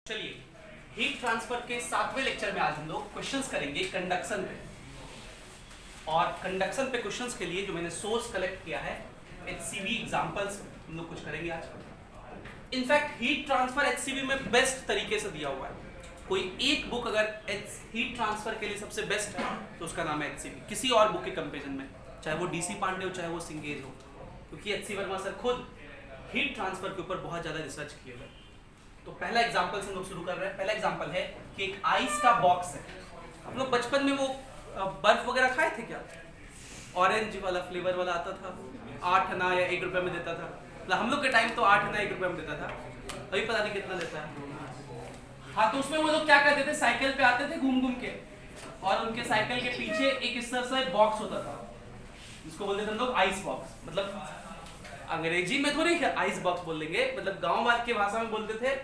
चलिए heat transfer के 7वें lecture में आज हम लोग क्वेश्चंस करेंगे कंडक्शन पे। और कंडक्शन पे क्वेश्चंस के लिए जो मैंने सोर्स कलेक्ट किया है एचसीवी एग्जांपल्स हम लोग कुछ करेंगे आज। इनफैक्ट हीट ट्रांसफर एचसीवी में बेस्ट तरीके से दिया हुआ है। कोई एक बुक अगर हीट ट्रांसफर के लिए सबसे बेस्ट है तो उसका नाम है एचसीवी, किसी और बुक के कंपेरिजन में, चाहे वो डीसी पांडे हो चाहे वो सिंगेज हो, क्योंकि एचसी वर्मा सर खुद हीट ट्रांसफर के ऊपर बहुत ज्यादा रिसर्च किए हुए। तो पहला एग्जांपल से हम लोग शुरू कर रहे हैं। पहला एग्जांपल है कि एक आइस का बॉक्स है। हम लोग बचपन में वो बर्फ वगैरह खाए थे क्या? ऑरेंज वाला फ्लेवर वाला आता था, 8 आना या 1 रुपए में देता था। मतलब हम लोग के टाइम तो 8 आना 1 रुपए में देता था, अभी पता नहीं कितना देता है। हाँ, तो उसमें वो लोग क्या करते थे, साइकिल पे आते थे घूम घूम के, और उनके साइकिल के पीछे एक इस तरह से बॉक्स होता था, जिसको बोलते थे हम लोग आइस बॉक्स। मतलब अंग्रेजी में थोड़ी आइस बॉक्स बोल देंगे, मतलब गाँव वाले की भाषा में बोलते थे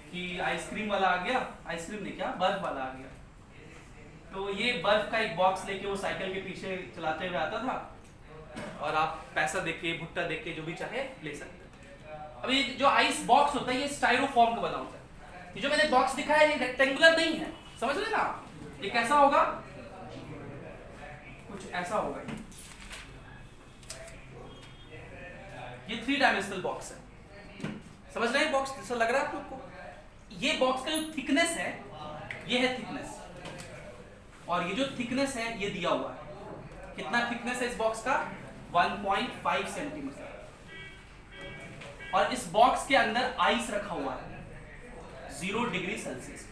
कि आइसक्रीम वाला आ गया, आइसक्रीम नहीं क्या, बर्फ वाला आ गया। तो ये बर्फ का एक बॉक्स लेके वो साइकिल के पीछे चलाते हुए आता था, और आप पैसा देके भुट्टा देके जो भी चाहे ले सकते। अब ये जो आइस बॉक्स होता है ये स्टाइरोफॉर्म का बना होता है। ये जो मैंने बॉक्स दिखाया है ये रेक्टेंगुलर नहीं है, समझ रहे ना? ये कैसा होगा, कुछ ऐसा होगा। ये 3 डायमेंशनल बॉक्स है, समझ रहे हैं? बॉक्स जैसा लग रहा है आप लोग को? ये बॉक्स का जो थिकनेस है ये है थिकनेस, और ये जो थिकनेस है ये दिया हुआ है। कितना थिकनेस है इस बॉक्स का? 1.5 सेंटीमीटर। और इस बॉक्स के अंदर आइस रखा हुआ है 0 डिग्री सेल्सियस।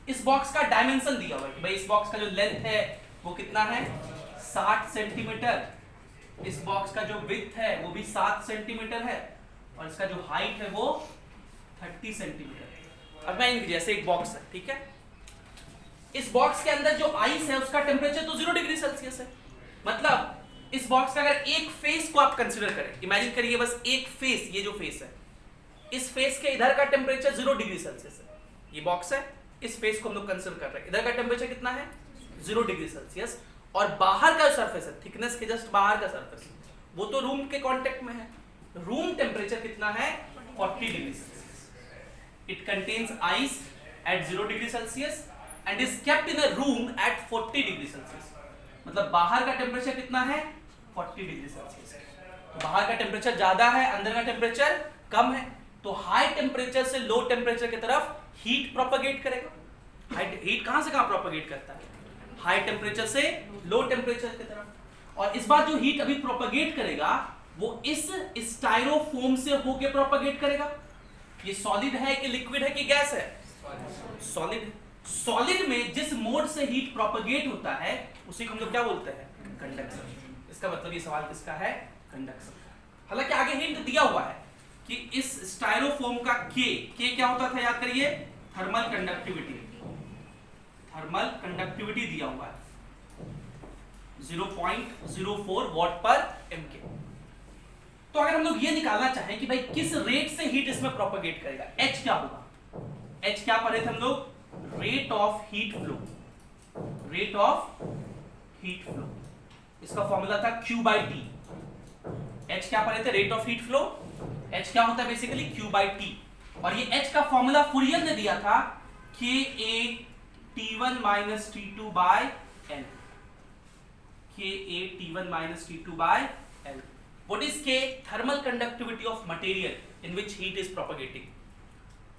इस बॉक्स का डायमेंशन दिया हुआ है कि भाई इस बॉक्स का जो लेंथ है वो कितना है, 60 सेंटीमीटर। इस बॉक्स का जो विड्थ है वो भी 7 सेंटीमीटर है, और इसका जो हाइट है वो 30 सेंटीमीटर। अब मैं जैसे एक बॉक्स है, ठीक है, इस बॉक्स के अंदर जो आइस है उसका टेम्परेचर तो 0 डिग्री सेल्सियस है। मतलब इस बॉक्स का अगर एक फेस को आप कंसीडर करें, इमेजिन करिए बस एक फेस, ये जो फेस है, इस फेस के इधर का टेम्परेचर 0 डिग्री सेल्सियस है। ये बॉक्स है, इस फेस को हम लोग कंसीडर कर रहे हैं, इधर का टेम्परेचर कितना है, 0 डिग्री सेल्सियस। और बाहर का सरफेस है, थिकनेस के जस्ट बाहर का सरफेस, वो तो रूम के कांटेक्ट में है। रूम टेम्परेचर कितना है, 40 degree Celsius. It contains ice eight 0 degree Celsius and is kept in a room at 40 degree Celsius. मतलब बाहर का टेम्परेचर कितना है, 40 डिग्री सेल्सियस। तो बाहर का टेम्परेचर ज्यादा है, अंदर का टेम्परेचर कम है, तो हाई टेम्परेचर से लो टेम्परेचर की तरफ हीट प्रोपेगेट करेगा। हीट कहां से कहां प्रोपेगेट करता है, हाई टेम्परेचर से लो टेम्परेचर की तरफ। और इस बार जो हीट अभी प्रोपेगेट करेगा वो इस स्टाइरोफोम से होके प्रोपेगेट करेगा। ये सॉलिड है कि लिक्विड है कि गैस है, सॉलिड है। सॉलिड में जिस मोड से हीट प्रोपेगेट होता है उसी को हम लोग क्या बोलते हैं, कंडक्शन। इसका मतलब ये सवाल किसका है, कंडक्शन। हालांकि आगे हिंट दिया हुआ है कि इस स्टाइरोफोम का के क्या होता था, याद करिए, थर्मल कंडक्टिविटी। थर्मल कंडक्टिविटी दिया हुआ है 0.04 वॉट पर mK। तो अगर हम लोग ये निकालना चाहें कि भाई किस रेट से हीट इसमें प्रोपेगेट करेगा, h क्या होगा, h क्या पढ़े थे हम लोग, rate of heat flow. Rate of heat flow, इसका फॉर्मूला था Q/T। h क्या पढ़े थे, rate of heat flow. h क्या होता है बेसिकली, Q/T। और ये h का फॉर्मूला फुरियर ने दिया था KA T1 minus T2 by L। KA T1 minus T2 by L. What is K? Thermal conductivity of material in which heat is propagating.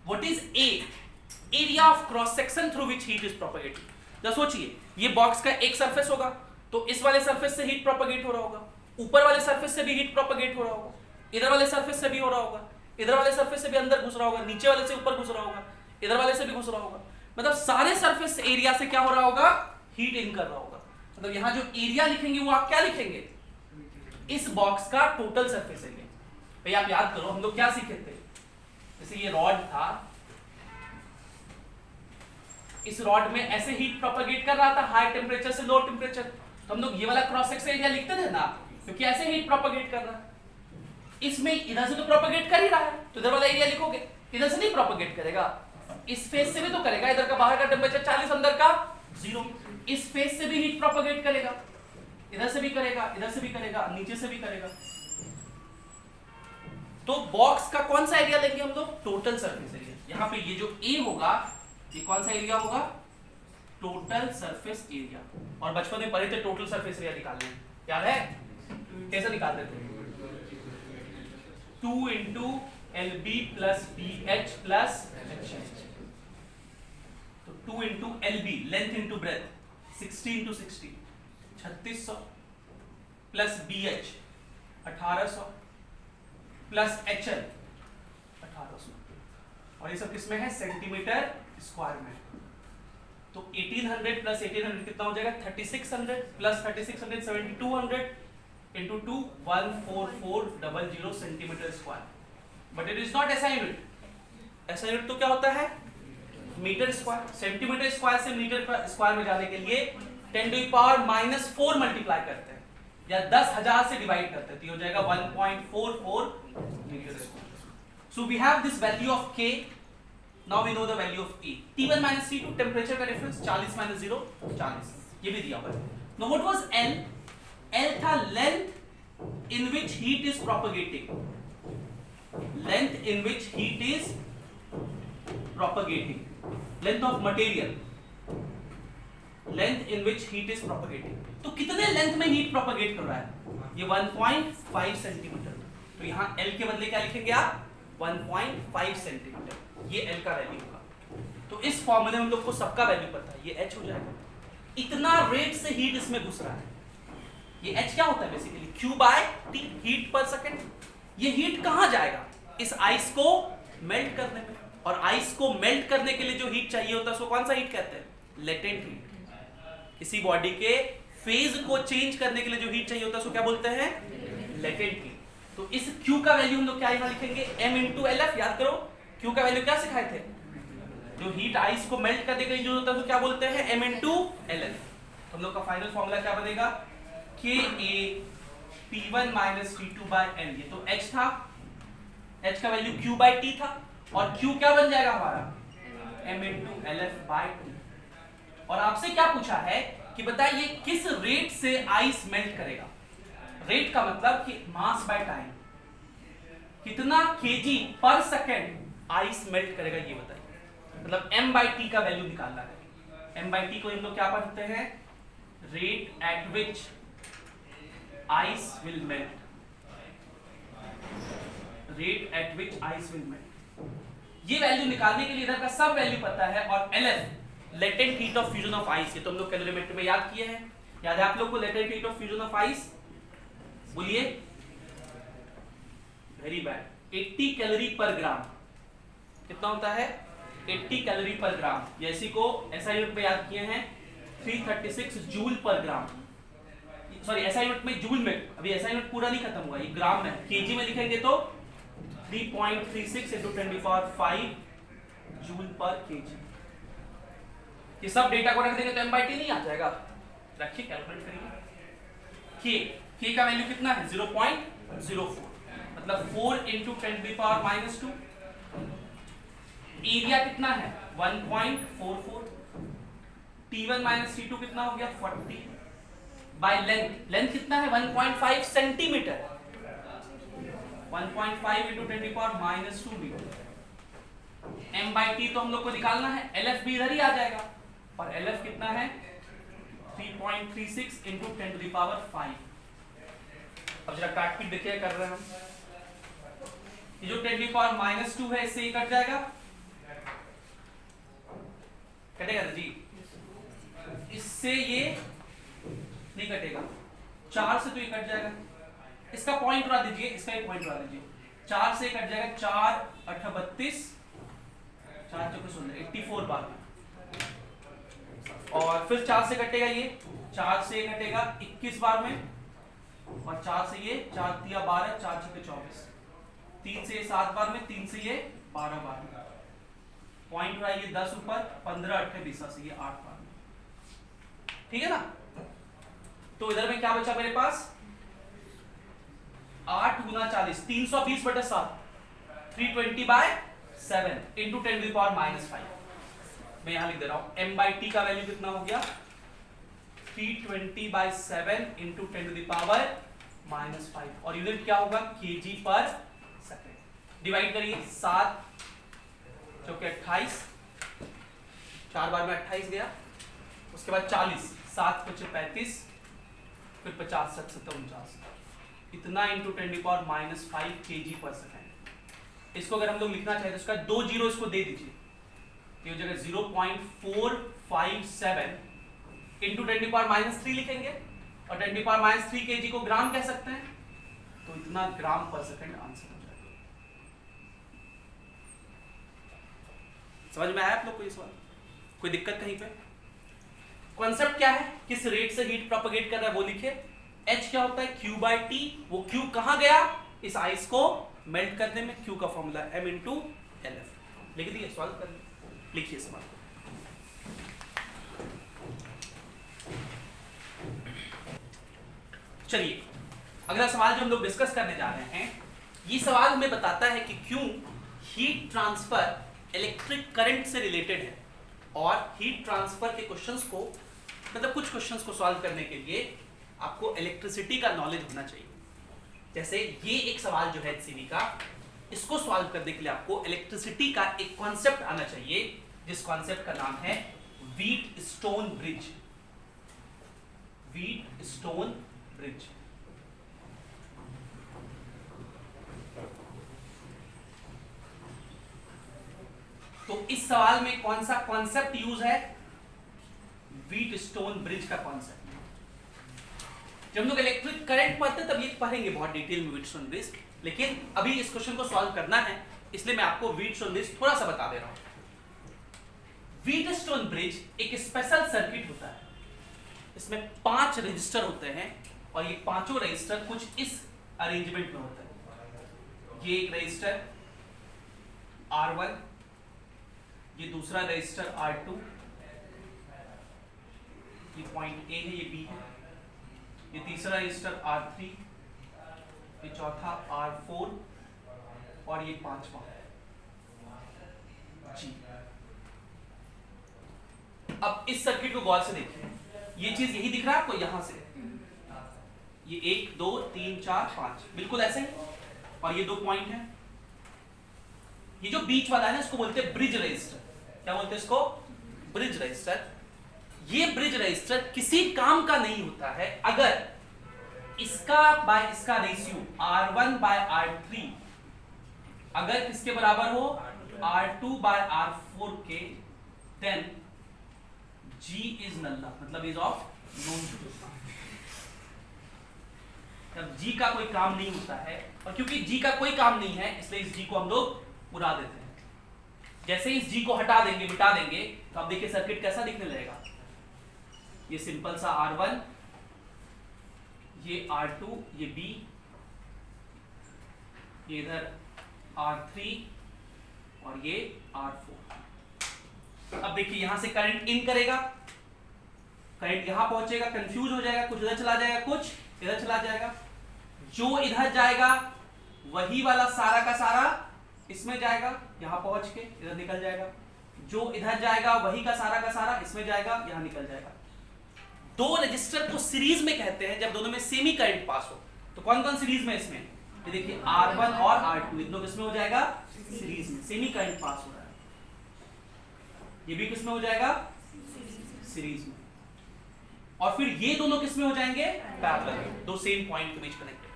What is A? Area of cross section through which heat is propagating. तो सोचिए, ये box का एक surface होगा, तो इस वाले surface से हीट प्रोपेगेट हो रहा होगा, ऊपर वाले सरफेस से भी हीट प्रोपेगेट हो रहा होगा, इधर वाले सरफेस से भी हो रहा होगा, इधर वाले सरफेस से भी अंदर घुस रहा होगा, नीचे वाले से ऊपर घुस रहा होगा, इधर वाले से भी घुस रहा होगा। मतलब सारे सरफेस एरिया से क्या हो रहा होगा, हीट इन कर रहा होगा। मतलब यहां जो एरिया लिखेंगे वो आप क्या लिखेंगे, इस बॉक्स का टोटल सरफेस एरिया। भाई आप याद करो, हम लोग क्या सीखे थे, जैसे ये रॉड था, इस रॉड में ऐसे हीट प्रोपेगेट कर रहा था हाई टेम्परेचर से लो टेम्परेचर, तो हम लोग ये वाला क्रॉस सेक्शन एरिया लिखते थे ना, क्योंकि ऐसे हीट प्रोपेगेट कर रहा है। इसमें इधर से तो प्रोपेगेट कर ही रहा है, तो इधर वाला एरिया लिखोगे, इधर से नहीं प्रोपेगेट करेगा, इस फेस से भी तो करेगा। इधर का बाहर का टेम्परेचर 40, अंदर का 0। इस फेस से भी हीट प्रोपेगेट करेगा, इधर से भी करेगा, इधर से भी करेगा, नीचे से भी करेगा। तो बॉक्स का कौन सा एरिया लेंगे हम लोग, टोटल सरफेस एरिया। यहाँ पे ये जो A होगा ये कौन सा एरिया होगा, टोटल सरफेस एरिया। और बचपन में पढ़े थे टोटल सरफेस एरिया निकालने, याद है कैसे निकालते थे, 2 into LB plus BH plus HH। तो 2 into LB length into breadth 60 into 60 3600 plus BH 1800 plus HL 1800। और ये सब किसमें है, सेंटीमीटर स्क्वायर में। तो 1800 प्लस 1800 कितना हो जाएगा, 3600 plus 3600 7200 into 2 14400 centimetre square. But it is not SI unit. SI unit तो क्या होता है, मीटर स्क्वायर। सेंटीमीटर स्क्वायर से मीटर स्क्वायर में जाने के लिए 10⁻⁻4 मल्टीप्लाई करते हैं या 10,000 से डिवाइड करते हैं, तो ये हो जाएगा 1.44 metre square. So we have this value of K। Now we know the value of A. T1 minus T2 temperature का डिफरेंस 40 minus 0 40, ये भी दिया हुआ है। Now what was L? L था length in which heat is propagating. Length in which heat is propagating. Length of material. Length in which heat is propagating. तो कितने length में हीट प्रोपगेट कर रहा है, ये 1.5 सेंटीमीटर। तो यहाँ L के बदले क्या लिखेंगे आप, 1.5 सेंटीमीटर। ये L का वैल्यू होगा। तो इस फॉर्मूले में हम लोग को सबका वैल्यू पता है, ये H हो जाएगा। इतना रेट से हीट इसमें घुस रहा है। ये H क्या होता है बेसिकली, Q/T, हीट पर सेकंड। ये हीट कहां जाएगा, इस आइस को मेल्ट करने में। और आइस को मेल्ट करने के लिए जो हीट चाहिए होता है उसको कौन सा हीट कहते हैं, लेटेंट हीट। किसी बॉडी के फेज को चेंज करने के लिए जो हीट चाहिए होता है उसको क्या बोलते हैं, लेटेंट हीट। तो इस Q का वैल्यू हम लोग क्या यहां लिखेंगे, M × LF। याद करो Q का वैल्यू क्या सिखाए थे, जो हीट आइस को मेल्ट करने के लिए जो होता है तो क्या बोलते हैं, M × LF। तो हम लोग का फाइनल फॉर्मूला क्या बनेगा, KA P1 - T2/N। ये तो H था, H का वैल्यू Q/T था, और Q क्या बन जाएगा हमारा, M × LF/T। और आपसे क्या पूछा है कि बताइए किस रेट से आइस मेल्ट करेगा। रेट का मतलब कि मास बाय टाइम, कितना kg पर सेकेंड आइस मेल्ट करेगा ये बताइए। मतलब m/t का वैल्यू निकालना है। m/t को हम लोग क्या पढ़ते हैं, rate at which ice will melt. Rate at which ice will melt. ये वैल्यू निकालने के लिए इधर का सब वैल्यू पता है। और LF latent heat of fusion of ice, ये तो हम लोग कैलोरीमेटर में याद किए हैं। याद है आप लोग को latent heat of fusion of ice, बोलिए, वेरी बैड, 80 कैलोरी पर ग्राम। कितना होता है, 80 कैलोरी पर ग्राम। जैसे को SI यूनिट में याद किए हैं 336 जूल पर ग्राम। सॉरी SI यूनिट में जूल में, अभी SI यूनिट पूरा नहीं खत्म हुआ, ये ग्राम में। केजी में लिखेंगे तो 3.36 × 10⁵ जूल पर केजी। ये सब डेटा को रख देंगे तो m/t नहीं आ जाएगा, रखिए कैलकुलेट करिए। K का वैल्यू कितना है, 0.04, मतलब 4 × 10⁻⁻²। एरिया कितना है, 1.44। T1 - T2 कितना हो गया, 40 बाय लेंथ। लेंथ कितना है, 1.5 सेंटीमीटर। 1.5 × 10⁻² मीटर। m/t तो हम लोग को निकालना है, LF भी इधर ही आ जाएगा। और LF कितना है, 3.36 × 10⁵। अब जरा काट पीट देखिए कर रहे हैं हम। ये जो 10⁻² है इससे ये कट जाएगा, कटेगा जी, इससे ये नहीं कटेगा, 4 से तो ये कट जाएगा। इसका पॉइंट उड़ा दीजिए, इसका एक पॉइंट उड़ा दीजिए, 4 से कट जाएगा, 4 × 8 32, 4 × 16 84 बार। और फिर 4 से कटेगा ये, 4 से कटेगा 21 बार में, और 4 से ये 4 × 3 12, 4 × 6 24, 3 से ये 7 बार में, 3 से ये 12 बार में। पॉइंट हुआ ये 10 ऊपर, 15 8 20 से ये 8 बार में। ठीक है ना। तो इधर में क्या बचा मेरे पास, 8 × 40 320/7, 320/7 × 10⁻⁻5। मैं यहां लिख दे रहा हूं, m/t का वैल्यू कितना हो गया, 320/7 × 10⁻⁻5। और यूनिट क्या होगा, kg पर सेकंड। डिवाइड करिए, 7 चौके 28, 4 बार में 28 गया, उसके बाद 40, 7 × 5 = 35, फिर 50, 7 × 7 = 49, इतना × 10⁻⁵ kg/s। इसको अगर हम लोग लिखना चाहें तो इसका 2 जीरो इसको दे दीजिए, ये हो जाएगा 0.457 × 10⁻³ लिखेंगे, और 10⁻³ kg को ग्राम कह सकते हैं, तो इतना ग्राम/s आंसर हो जाएगा। समझ में आया आप लोग को ये सवाल? कोई दिक्कत कहीं पे? कॉन्सेप्ट क्या है, किस रेट से हीट प्रोपेगेट कर रहा है वो लिखे। H क्या होता है, Q/T, वो Q कहां गया, इस आइस को मेल्ट करने में। Q का फॉर्मूला M × LF, लिख दिए, सॉल्व कर लिखिए सवाल। चलिए अगला सवाल जो हम लोग डिस्कस करने जा रहे हैं, ये सवाल हमें बताता है कि क्यों हीट ट्रांसफर इलेक्ट्रिक करंट से रिलेटेड है, और हीट ट्रांसफर के क्वेश्चंस को, मतलब कुछ क्वेश्चंस को सॉल्व करने के लिए आपको इलेक्ट्रिसिटी का नॉलेज होना चाहिए। जैसे ये एक सवाल जो है HCV का, इसको सॉल्व करने के लिए आपको इलेक्ट्रिसिटी का एक कॉन्सेप्ट आना चाहिए, जिस कॉन्सेप्ट का नाम है व्हीटस्टोन ब्रिज। Wheatstone bridge. तो इस सवाल में कौन सा कॉन्सेप्ट यूज है, व्हीटस्टोन ब्रिज का कॉन्सेप्ट। जब हम लोग इलेक्ट्रिक करंट पढ़ते तब ये पढ़ेंगे बहुत डिटेल में व्हीटस्टोन ब्रिज, लेकिन अभी इस क्वेश्चन को सॉल्व करना है, इसलिए मैं आपको व्हीटस्टोन ब्रिज थोड़ा सा बता दे रहा हूं। व्हीटस्टोन ब्रिज एक स्पेशल सर्किट होता है, इसमें 5 रजिस्टर होते हैं, और ये पांचों रजिस्टर कुछ इस अरेंजमेंट में होते हैं। ये एक रजिस्टर R1, ये दूसरा रजिस्टर R2, ये पॉइंट A है, ये B है, ये तीसरा रजिस्टर R3, ये चौथा R4, और ये पांचवा G। अब इस सर्किट को गौर से देखिए, ये चीज यही दिख रहा है आपको यहां से, ये 1 2 3 4 5 बिल्कुल ऐसे ही, और ये 2 पॉइंट है। ये जो बीच वाला है ना, इसको बोलते हैं ब्रिज रजिस्टर। क्या बोलते हैं इसको? Bridge register. ये ब्रिज रजिस्टर किसी काम का नहीं होता है अगर इसका बाय इसका रेशियो R1/R3 अगर किसके बराबर हो, R2/R4 के, देन G इज नल्ला, मतलब इज ऑफ नॉन यूज। जब G का कोई काम नहीं होता है, और क्योंकि G का कोई काम नहीं है, इसलिए इस G को हम लोग उड़ा देते हैं। जैसे इस G को हटा देंगे, मिटा देंगे, तो अब देखिए सर्किट कैसा दिखने लगेगा। ये सिंपल सा R1, ये R2, ये B, ये इधर R3, और ये R4। अब देखिए यहां से करंट इन करेगा, करंट यहां पहुंचेगा, कंफ्यूज हो जाएगा, कुछ इधर चला जाएगा, कुछ इधर चला जाएगा। जो इधर जाएगा वही वाला सारा का सारा इसमें जाएगा, यहां पहुंच के इधर निकल जाएगा। जो इधर जाएगा वही का सारा इसमें जाएगा, यहां निकल जाएगा। दो रजिस्टर को सीरीज में कहते हैं जब दोनों में सेमी करंट पास हो। तो कौन कौन सीरीज में इसमें, ये देखिए R1 और R2, इन दोनों किसमें हो जाएगा, सीरीज में, सेमी करंट पास हो रहा है। ये भी किसमें हो जाएगा, सीरीज में। और फिर ये दोनों किसमें हो जाएंगे, पैरेलल में, दो सेम पॉइंट के बीच कनेक्टेड।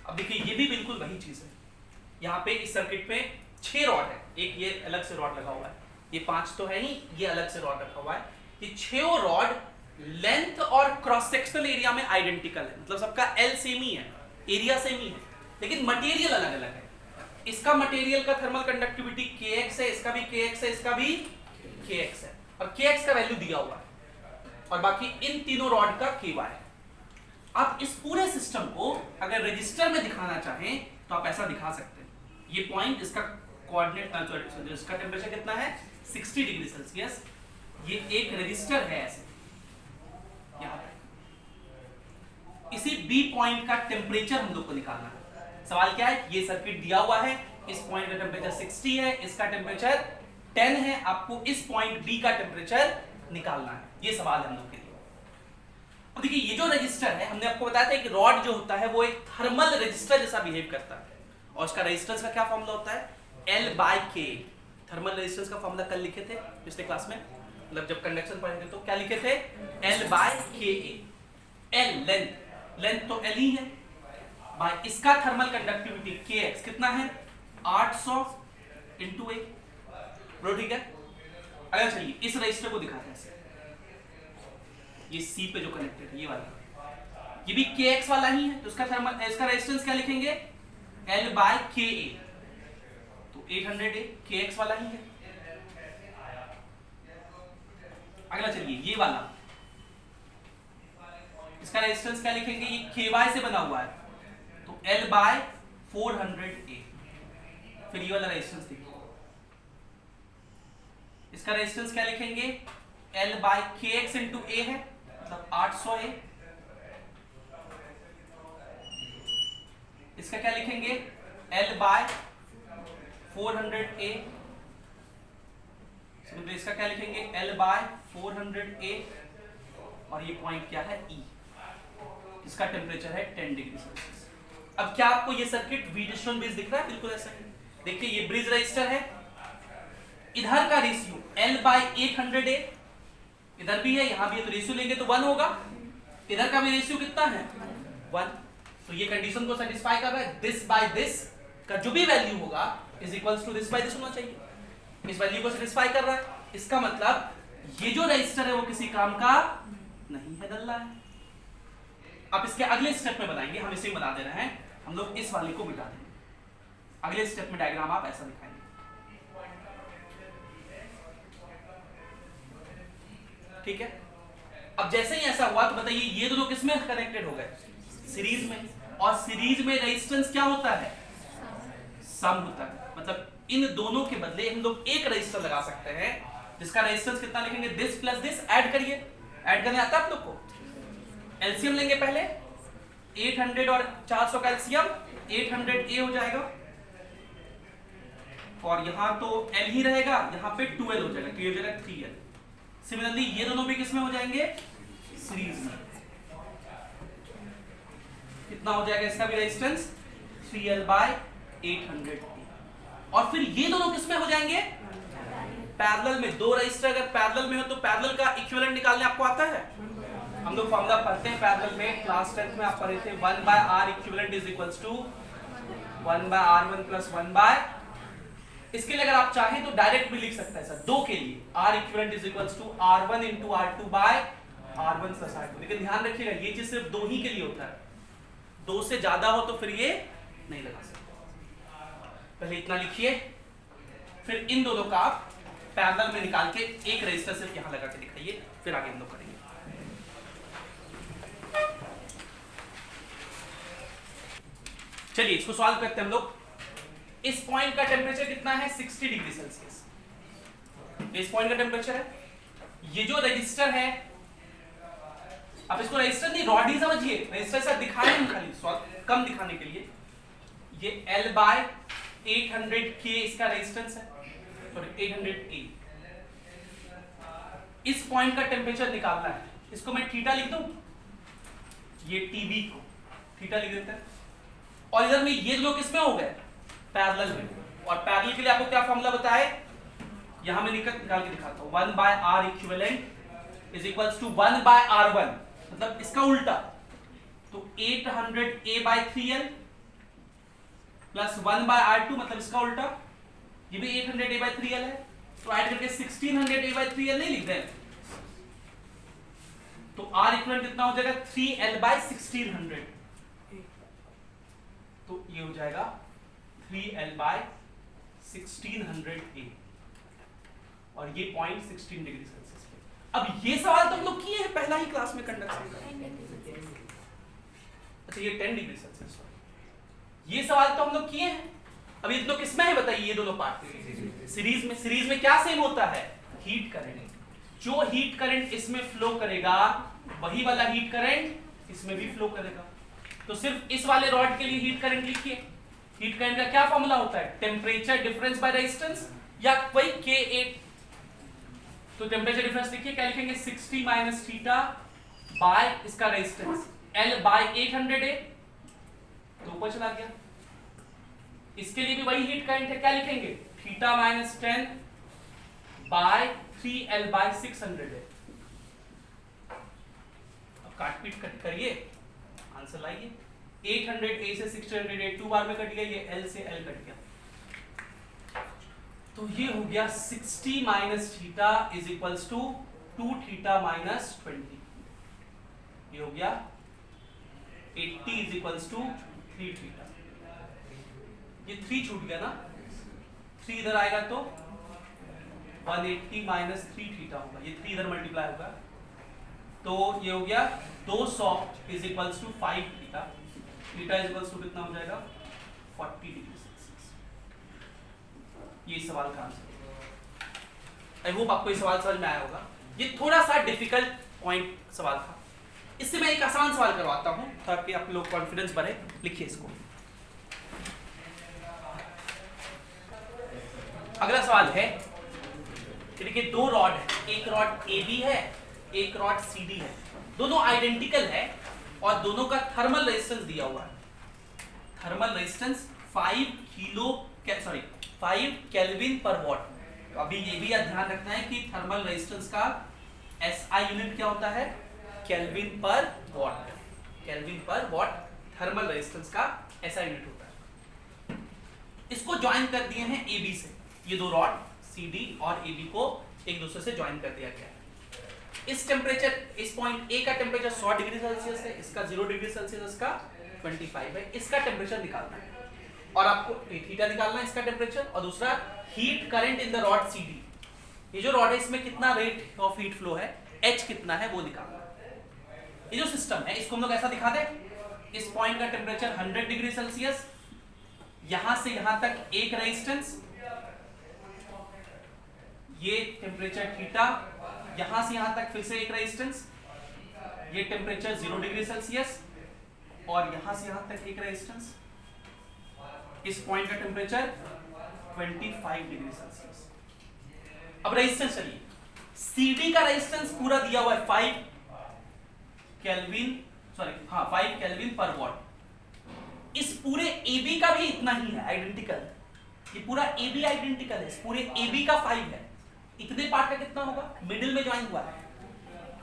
अब देखिए ये भी बिल्कुल वही चीज है। यहाँ पे इस सर्किट में 6 रॉड है, एक ये अलग से रॉड लगा हुआ है, ये 5 तो है ही, ये अलग से रॉड रखा हुआ है। ये 6 रॉड लेंथ और क्रॉस सेक्शनल एरिया में आइडेंटिकल है, मतलब सबका L सेम ही है, एरिया सेम ही है, लेकिन मटेरियल अलग अलग है। इसका मटेरियल का थर्मल कंडक्टिविटी Kx है, इसका भी Kx है, इसका भी Kx है, और Kx का वैल्यू दिया हुआ है, और बाकी इन तीनों रॉड का Ky है। आप इस पूरे सिस्टम को अगर रजिस्टर में दिखाना चाहें तो आप ऐसा दिखा सकते हैं। ये पॉइंट, इसका कोऑर्डिनेट, इसका टेम्परेचर कितना है, 60 डिग्री सेल्सियस। ये एक रजिस्टर है ऐसे, यहाँ पे इसी B पॉइंट का टेम्परेचर हम लोग को निकालना है। सवाल क्या है, ये सर्किट दिया हुआ है, इस पॉइंट का टेम्परेचर 60 है, इसका टेम्परेचर 10 है, आपको इस पॉइंट B का टेम्परेचर निकालना है। ये सवाल हम लोग के लिए। और देखिए ये जो रजिस्टर है, हमने आपको बताया था कि रॉड जो होता है वो एक थर्मल रजिस्टर जैसा बिहेव करता है, और उसका रेजिस्टेंस का क्या फॉर्मूला होता है, L/K। थर्मल रेजिस्टेंस का फॉर्मूला कल लिखे थे पिछले क्लास में, मतलब जब कंडक्शन पढ़े थे तो क्या लिखे थे, L/Ka। L लेंथ तो L ही है, भाई इसका थर्मल कंडक्टिविटी Kx कितना है 800 × A। बोलो ठीक है। अगर चलिए इस रजिस्टर को दिखाते हैं, ये C पे जो कनेक्टेड है ये वाला, ये भी Kx वाला ही है, तो इसका थर्मल इसका रेजिस्टेंस क्या लिखेंगे L/Ka, तो 800A Kx वाला ही है। अगला चलिए ये वाला, इसका रेजिस्टेंस क्या लिखेंगे, ये Ky से बना हुआ है, तो L/400A। फिर ये वाला रेजिस्टेंस देखिए, इसका रेजिस्टेंस क्या लिखेंगे L/Kx × A है, मतलब 800A। इसका क्या लिखेंगे L/400A, इसका क्या लिखेंगे L/400A, और ये पॉइंट क्या है E, इसका टेम्परेचर है 10 डिग्री सेल्सियस। अब क्या आपको ये सर्किट व्हीटस्टोन ब्रिज दिख रहा है, बिल्कुल ऐसा ही। देखिए ये ब्रिज रजिस्टर है, इधर का रेशियो L/800A, इधर भी है यहां भी है, तो रेशियो लेंगे तो 1 होगा, इधर का भी रेशियो कितना है 1, तो ये कंडीशन को सेटिस्फाई कर रहा है। दिस बाय दिस का जो भी वैल्यू होगा is equals to this by this होना चाहिए, इस वैल्यू को सेटिस्फाई कर रहा है। इसका मतलब ये जो रजिस्टर है वो किसी काम का नहीं है, डल्ला है। अब इसके अगले स्टेप में बनाएंगे, हम इसे बना दे रहे हैं, हम लोग इस वाले को मिटा देंगे। अगले स्टेप में डायग्राम आप ऐसा दिखाएंगे, ठीक है। अब जैसे ही ऐसा हुआ तो बताइए ये दोनों किस में कनेक्टेड हो गए, सीरीज में, और सीरीज में रेजिस्टेंस क्या होता है, सम होता है। मतलब इन दोनों के बदले हम लोग एक रेजिस्टर लगा सकते हैं जिसका रेजिस्टेंस कितना लिखेंगे, दिस प्लस दिस, ऐड करिए, ऐड करने आता है आप लोग को। एलसीएम लेंगे पहले, 800 और 400 का एलसीएम 800A हो जाएगा, और यहां तो L ही रहेगा, यहां पे 2L हो जाएगा, तो ये हो जाएगा 3L। सिमिलरली ये दोनों भी किसमें हो जाएंगे, सीरीज में। कितना हो जाएगा इसका भी रेजिस्टेंस 3L/800A। और फिर ये दोनों किसमें हो जाएंगे, पैरेलल में। दो रजिस्टर अगर पैरेलल में हो तो पैरेलल का इक्विवेलेंट निकालने आपको आता है, हम लोग फॉर्मूला पढ़ते हैं पैरेलल में, क्लास 10th में आप पढ़े थे, 1/R equivalent is equals to 1/R1 + 1/। इसके लिए अगर आप चाहें तो डायरेक्ट भी लिख सकते हैं सर, दो के लिए R equivalent is equals to R1 × R2/R1 + R2। लेकिन ध्यान रखिएगा ये चीज सिर्फ दो ही के लिए होता है, दो से ज्यादा हो तो फिर ये नहीं लगा सकते। पहले इतना लिखिए, फिर इन दोनों का आप पैरेलल में निकाल के एक रजिस्टर सिर्फ यहां लगा के दिखाइए, फिर आगे हम लोग करेंगे। चलिए इसको सॉल्व करते हैं हम लोग। इस पॉइंट का टेम्परेचर कितना है 60 डिग्री सेल्सियस, इस पॉइंट का टेम्परेचर है। ये जो रजिस्टर है, अब इसको रजिस्टर नहीं रॉड ही समझिए, रजिस्टर ऐसा दिखाने नहीं, खाली कम दिखाने के लिए। ये L/800K इसका रेजिस्टेंस है, सॉरी 800A। इस पॉइंट का टेम्परेचर निकालना है, इसको मैं थीटा लिख दूं, ये TB को थीटा लिख देते हैं। और इधर में ये लोग किसमें हो गए, पैरेलल में। और पैरेलल के लिए आपको क्या फॉर्मूला बताए, यहां मैं निकाल के दिखाता हूं, 1/R equivalent is equals to 1/R1, मतलब इसका उल्टा, तो 800A/3L प्लस 1/R2, मतलब इसका उल्टा, ये भी 800A/3L है, तो ऐड करके 1600A/3L नहीं लिख दें, तो R इक्विवेलेंट कितना हो जाएगा 3L/1600, तो ये हो जाएगा 3L/1600A, और ये पॉइंट 16 डिग्री सेल्सियस पे। अब ये सवाल तो हम लोग किए हैं पहला ही क्लास में कंडक्शन का। अच्छा ये 10 डिग्री सेल्सियस, ये सवाल तो हम लोग किए हैं। अब ये दोनों किसमें है बताइए, ये दोनों पार्ट सीरीज में। सीरीज में क्या सेम होता है, हीट करंट। जो हीट करंट इसमें फ्लो करेगा वही वाला हीट करंट इसमें भी फ्लो करेगा। तो सिर्फ इस वाले रॉड के लिए हीट करंट लिखिए। हीट करंट का क्या फॉर्मूला होता है, टेम्परेचर डिफरेंस बाय रेजिस्टेंस, या वही K8। तो टेम्परेचर डिफरेंस लिखिए, क्या लिखेंगे 60 - थीटा बाय इसका रेजिस्टेंस L/800A, तो ऊपर चला गया। इसके लिए भी वही हीट करंट है, क्या लिखेंगे theta minus 10 bye 3l bye 600 है। अब काट पीट कट करिए, आंसर लाइए। 800 a से 600 a 2 बार में कट गया, ये l से l कट गया, तो ये हो गया 60 minus theta is equals to 2 theta minus 20। ये हो गया 80 इज इक्वल्स टू 3 थीटा। ये 3 छूट गया ना, 3 इधर आएगा तो 180 माइनस 3 थीटा होगा, ये 3 इधर मल्टीप्लाई होगा, तो ये हो गया 200 is equals to 5 theta. Theta is equals to कितना हो जाएगा 40 डिग्री सेल्सियस। ये सवाल का आंसर। आई होप आपको ये सवाल समझ में आया होगा। ये थोड़ा सा डिफिकल्ट पॉइंट सवाल था, इससे मैं एक आसान सवाल करवाता हूं ताकि आप लोग कॉन्फिडेंस बढ़े। लिखिए इसको। अगला सवाल है, देखिए 2 रॉड है, एक रॉड AB है, एक रॉड CD है, दोनों आइडेंटिकल है और दोनों का थर्मल रेजिस्टेंस दिया हुआ है। थर्मल रेजिस्टेंस 5 केल्विन पर वॉट। तो अभी ये भी ध्यान रखना है कि थर्मल रेजिस्टेंस का SI यूनिट क्या होता है, केल्विन पर वॉट। केल्विन पर वॉट थर्मल रेजिस्टेंस का SI यूनिट होता है। इसको ज्वाइन कर दिए हैं AB से, ये 2 रॉड CD और AB को एक दूसरे से ज्वाइन कर दिया गया है। इस टेम्परेचर, इस पॉइंट A का टेम्परेचर 100 डिग्री सेल्सियस है, इसका 0 डिग्री सेल्सियस, इसका 25 है। इसका टेम्परेचर निकालना है और आपको थीटा निकालना है इसका टेम्परेचर, और दूसरा heat current in the rod CD। ये जो रॉड है इसमें कितना रेट ऑफ हीट फ्लो है, H कितना है वो निकालना है। ये जो सिस्टम है इसको हम लोग ऐसा दिखा दे, इस पॉइंट का टेम्परेचर 100 डिग्री सेल्सियस, यहां से यहां तक एक रेजिस्टेंस, ये टेम्परेचर थीटा, यहां से यहां तक फिर से एक रेजिस्टेंस, ये टेम्परेचर 0 डिग्री सेल्सियस और यहां से यहां तक एक रेजिस्टेंस, इस पॉइंट का टेम्परेचर 25 डिग्री सेल्सियस। अब रेजिस्टेंस चलिए, CD का रेजिस्टेंस पूरा दिया हुआ है 5 केल्विन पर वॉट। इस पूरे AB का भी इतना ही है, आइडेंटिकल। ये पूरा AB आइडेंटिकल है, इस पूरे AB का 5 है। इतने पार्ट का कितना होगा, मिडिल में ज्वाइन हुआ है।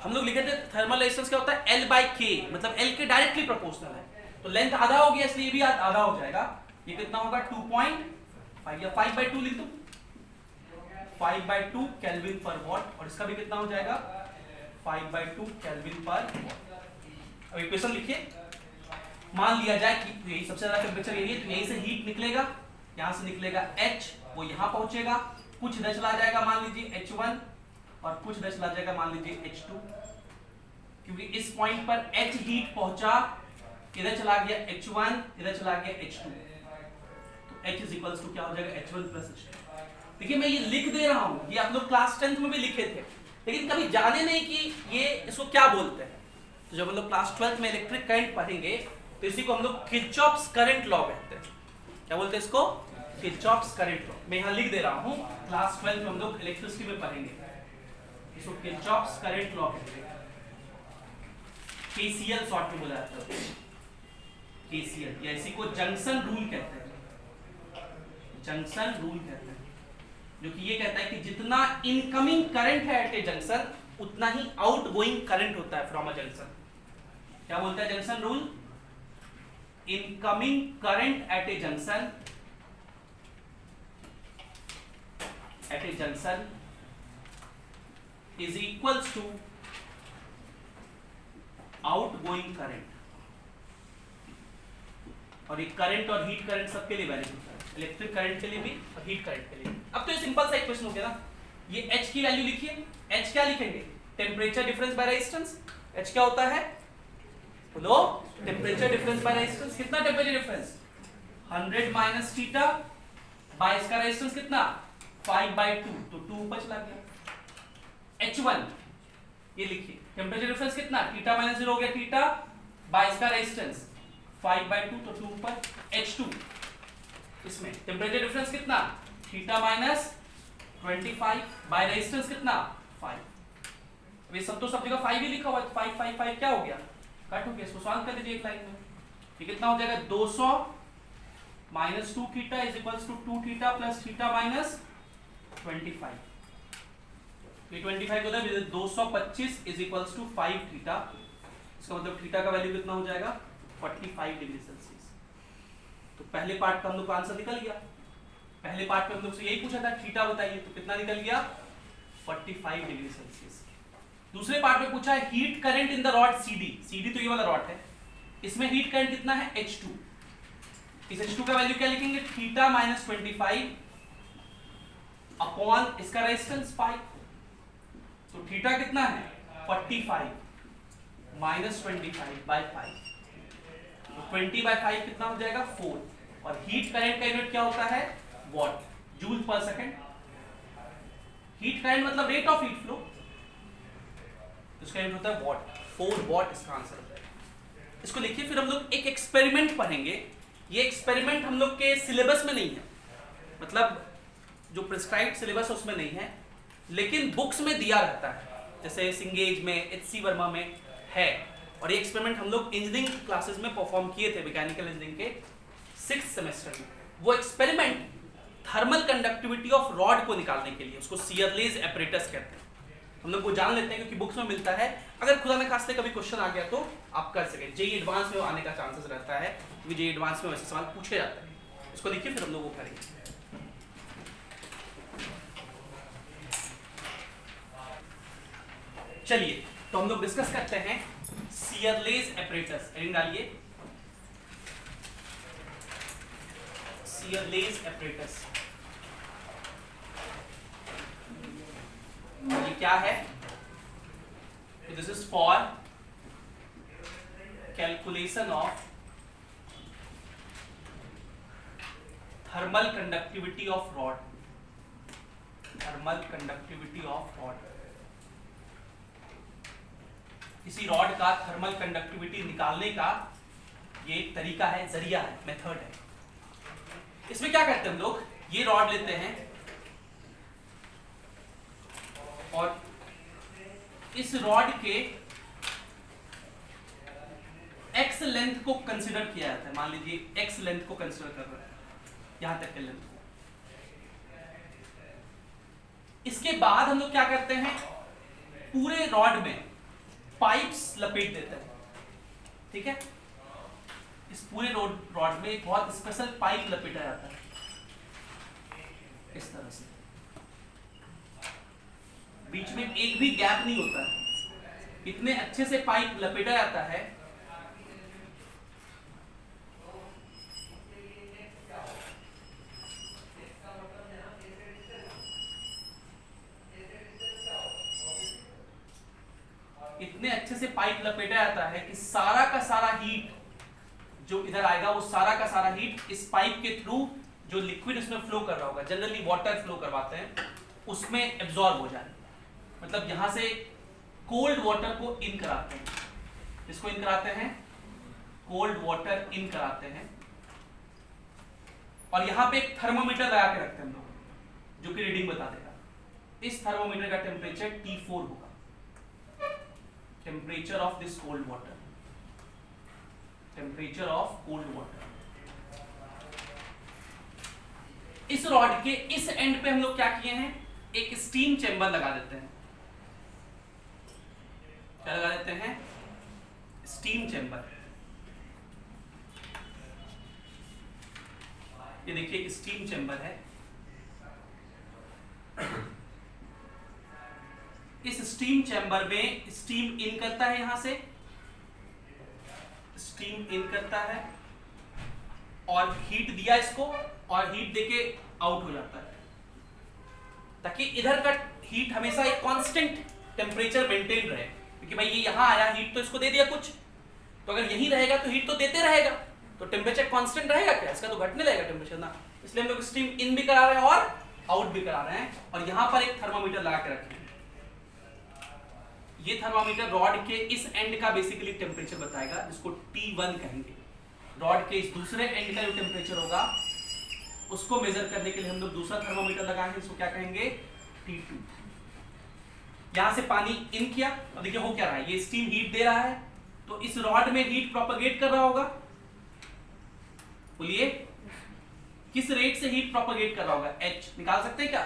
हम लोग लिखे थे थर्मल रेजिस्टेंस क्या होता है, L/K, मतलब L के डायरेक्टली प्रोपोर्शनल है। तो लेंथ आधा हो गया इसलिए ये भी आधा हो जाएगा। ये कितना होगा 2.5 या 5/2 लिख दो, 5/2 केल्विन पर वॉट, और इसका भी कितना हो जाएगा 5/2 केल्विन पर वॉट। अब इक्वेशन लिखिए। मान लिया जाए कि यही सबसे ज्यादा टेम्परेचर यही है, तो यहीं से हीट निकलेगा, यहां से निकलेगा H, वो यहां पहुंचेगा, कुछ इधर चला जाएगा मान लीजिए H1 और कुछ इधर चला जाएगा मान लीजिए H2, क्योंकि इस पॉइंट पर H हीट पहुंचा, इधर चला गया H1, इधर चला गया H2, तो H इज इक्वल्स टू क्या हो जाएगा H1 प्लस H2। देखिए मैं ये लिख दे रहा हूं, ये आप लोग क्लास 10th में भी लिखे थे, लेकिन कभी जाने नहीं कि ये इसको क्या बोलते हैं। तो जब हम लोग क्लास 12th में इलेक्ट्रिक करंट पढ़ेंगे तो इसी को हम लोग किरचॉफ्स करंट लॉ कहते हैं। क्या बोलते हैं इसको, किरचॉफ्स करंट लॉ। मैं यहाँ लिख दे रहा हूँ, क्लास 12 में हम लोग इलेक्ट्रिसिटी में पढ़ेंगे, इसको किरचॉफ्स करंट लॉ कहते हैं। KCL शॉर्ट में बोला जाता है, KCL, या इसी को जंक्शन रूल कहते हैं। जंक्शन रूल कहते हैं, जो कि ये कहता है कि जितना इनकमिंग करंट है एट ए जंक्शन, उतना ही आउटगोइंग करंट होता है फ्रॉम अ जंक्शन। क्या बोलता है junction rule, incoming current eight A junction, is equals to outgoing current। और ये करंट और हीट करंट सबके लिए वैलिड होता है, इलेक्ट्रिक करंट के लिए भी और हीट करंट के लिए भी। अब तो ये सिंपल सा इक्वेशन हो गया ना। ये H की वैल्यू लिखिए, H क्या लिखेंगे, temperature difference by resistance. H क्या होता है, बोलो, टेम्परेचर डिफरेंस बाय रेजिस्टेंस। कितना temperature difference, 100 minus theta by इसका रेजिस्टेंस कितना 5/2, तो 2 ऊपर चला गया। H1 ये लिखिए, टेम्परेचर डिफरेंस कितना, थीटा माइनस 0 हो गया, थीटा बाय इसका रेजिस्टेंस 5/2, तो 2 ऊपर। H2 इसमें टेम्परेचर डिफरेंस कितना, थीटा माइनस 25 बाय रेजिस्टेंस कितना 5। अब ये सब तो सब जगह 5 ही लिखा हुआ है, 5 5 5 क्या हो गया, कट हो गया। इसको सॉल्व कर दीजिए एक लाइन में, ये कितना हो जाएगा 200 minus 2 theta is equals to 2 theta plus theta minus 25। ये 25 होता है 225 इज इक्वल्स टू 5 थीटा। इसका मतलब थीटा का वैल्यू कितना हो जाएगा 45 डिग्री सेल्सियस। तो पहले पार्ट का हम लोग का आंसर निकल गया। पहले पार्ट में हम लोग से यही पूछा था थीटा बताइए, तो कितना निकल गया 45 डिग्री सेल्सियस। दूसरे पार्ट में पूछा है heat current in the rod CD। CD तो ये वाला रॉड है, इसमें हीट करंट कितना है H2। इस H2 का वैल्यू क्या लिखेंगे थीटा माइनस 25 अपॉन इसका रेजिस्टेंस 5। तो थीटा कितना है 45 माइनस 25 बाय 5, तो 20 बाय 5 कितना हो जाएगा 4। और हीट करंट का यूनिट क्या होता है वॉट, जूल पर सेकंड। हीट करंट मतलब रेट ऑफ हीट फ्लो, इसका यूनिट होता है वॉट, 4 वॉट इसका आंसर होता है। इसको लिखिए। फिर हम लोग एक एक्सपेरिमेंट पढ़ेंगे। ये एक्सपेरिमेंट हम लोग के सिलेबस में नहीं है, मतलब जो प्रिस्क्राइब्ड सिलेबस उसमें नहीं है, लेकिन बुक्स में दिया रहता है, जैसे सिंगेज में, HC वर्मा में है। और ये एक्सपेरिमेंट हम लोग इंजीनियरिंग क्लासेस में परफॉर्म किए थे, मैकेनिकल इंजीनियरिंग के 6th सेमेस्टर में। वो experiment thermal conductivity of rod को निकालने के लिए, उसको सीयरलेज एपरेटस कहते हैं। हम लोग वो जान लेते हैं क्योंकि बुक्स में मिलता है। अगर खुदा न खास्ते कभी क्वेश्चन आ गया तो आप कर सकें। जेई एडवांस में आने का चांसेस रहता है, क्योंकि जेई एडवांस में वैसे सवाल पूछे जाते हैं। इसको देखिए, फिर हम लोग वो करेंगे। चलिए तो हम लोग डिस्कस करते हैं सीयरलेज एपरेटस। हेडिंग डालिए सीयरलेज एपरेटस। ये क्या है? This is for calculation of thermal conductivity of rod. Thermal conductivity of rod, किसी रॉड का थर्मल कंडक्टिविटी निकालने का ये एक तरीका है, जरिया है, मेथड है। इसमें क्या करते हैं हम लोग, ये रॉड लेते हैं और इस रॉड के x लेंथ को कंसीडर किया जाता है। मान लीजिए x लेंथ को कंसीडर कर रहे हैं, यहां तक के लेंथ को। इसके बाद हम लोग क्या करते हैं, पूरे रॉड में पाइप्स लपेट देते हैं। ठीक है, इस पूरे रॉड में एक बहुत स्पेशल पाइप लपेटा जाता है इस तरह से, बीच में एक भी गैप नहीं होता है। इतने अच्छे से पाइप लपेटा जाता है इतने अच्छे से पाइप लपेटा जाता है कि सारा का सारा हीट जो इधर आएगा, वो सारा का सारा हीट इस पाइप के थ्रू जो लिक्विड इसमें फ्लो कर रहा होगा, जनरली वाटर फ्लो करवाते हैं, उसमें एब्जॉर्ब हो जाए। मतलब यहां से कोल्ड वाटर को इन कराते हैं। इसको इन कराते हैं, कोल्ड वाटर इन कराते हैं। और यहां पे एक थर्मोमीटर लगा के रखते हैं हम लोग, जो कि रीडिंग बता देगा। इस थर्मोमीटर का टेम्परेचर T4 होगा, temperature of this cold water, temperature of cold water. इस रॉड के इस एंड पे हम लोग क्या किए हैं, एक स्टीम चेंबर लगा देते हैं। क्या लगा देते हैं, स्टीम चेंबर। ये देखिए एक स्टीम चेंबर है। इस स्टीम चेंबर में स्टीम इन करता है, यहां से स्टीम इन करता है और हीट दिया इसको, और हीट देके आउट हो जाता है, ताकि इधर का हीट हमेशा एक कांस्टेंट टेम्परेचर मेंटेन रहे। क्योंकि भाई ये यहां आया, हीट तो इसको दे दिया कुछ, तो अगर यहीं रहेगा तो हीट तो देते रहेगा, तो टेम्परेचर कांस्टेंट रहेगा क्या, इसका तो घटने लगेगा टेम्परेचर ना। इसलिए हम लोग स्टीम इन भी करा रहे हैं और आउट भी करा रहे हैं। और यहां पर एक थर्मामीटर लगा के रखे हैं। ये थर्मामीटर रॉड के इस एंड का बेसिकली टेम्परेचर बताएगा, जिसको T1 कहेंगे। रॉड के इस दूसरे एंड का जो टेम्परेचर होगा उसको मेजर करने के लिए हम लोग दूसरा थर्मामीटर लगाएंगे, इसको क्या कहेंगे T2। यहां से पानी इन किया, अब देखिए हो क्या रहा है, ये स्टीम हीट दे रहा है, तो इस रॉड में हीट प्रोपेगेट कर रहा होगा, बोलिए किस रेट से हीट प्रोपेगेट कर रहा होगा, h निकाल सकते हैं क्या?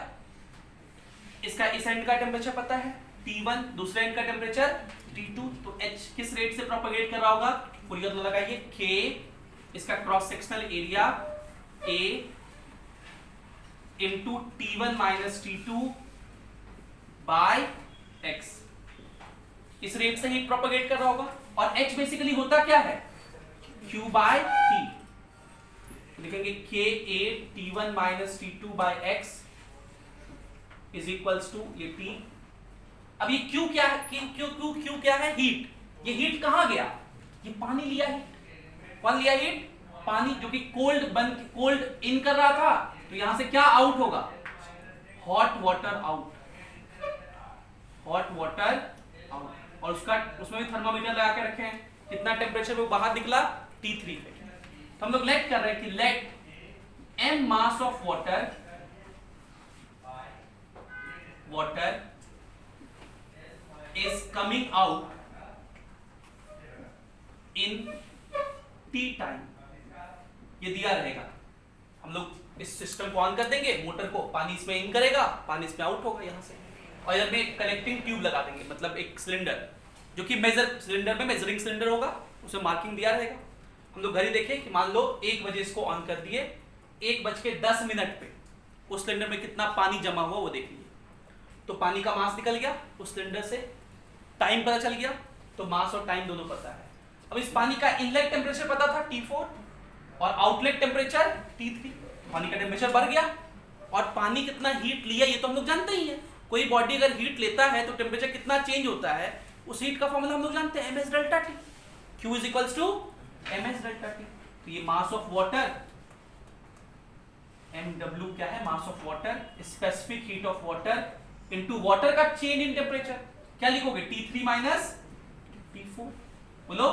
इसका इस एंड का टेम्परेचर पता है T1, दूसरे एंड का टेम्परेचर T2, तो h किस रेट से प्रोपेगेट कर रहा होगा? फूरियर लॉ लगाइए, k इसका cross sectional area A into T1 minus T2 by x, इस रेट से हीट प्रोपेगेट कर रहा होगा। और h बेसिकली होता क्या है? Q बाय T, लिखेंगे K A T1 minus T2 by x is equals to ये T। अब ये Q क्या है? Q क्या है? हीट। ये हीट कहां गया? ये पानी लिया हीट। कौन लिया हीट? पानी, जो कि कोल्ड इन कर रहा था, तो यहां से क्या आउट होगा? Hot water out, hot water out. और उसमें भी थर्मामीटर लगा के रखे हैं, कितना टेम्परेचर वो बाहर निकला? T3 पे। तो हम लोग लेट कर रहे हैं कि let m mass of water is coming out in T time, ये दिया रहेगा। हम लोग इस सिस्टम को ऑन कर देंगे, मोटर को, पानी इसमें इन करेगा, पानी इसमें आउट होगा यहाँ से, और इधर में एक कनेक्टिंग ट्यूब लगा देंगे, मतलब एक सिलेंडर, जो कि सिलेंडर में मेजरिंग सिलेंडर होगा, उसमें मार्किंग दिया रहेगा। हम लोग घड़ी देखें कि मान लो 1 बजे इसको ऑन कर दिए, 1:10 पे उस सिलेंडर में कितना पानी जमा हुआ वो देख लीजिए। तो पानी का मास निकल गया उस सिलेंडर से, टाइम पता चल गया, तो मास और टाइम दोनों पता है। अब इस पानी का इनलेट टेम्परेचर पता था T4 और आउटलेट टेम्परेचर T3, पानी का टेम्परेचर बढ़ गया। और पानी कितना हीट लिया ये तो हम लोग जानते ही है, कोई बॉडी अगर हीट लेता है तो टेम्परेचर कितना चेंज होता है, उस हीट का फॉर्मूला हम लोग जानते हैं, ms delta T, Q is equals to ms delta T। तो ये मास ऑफ वाटर, mw क्या है? Mass of water, specific heat of water into water का चेंज इन टेम्परेचर, क्या लिखोगे? T3 minus T4। बोलो,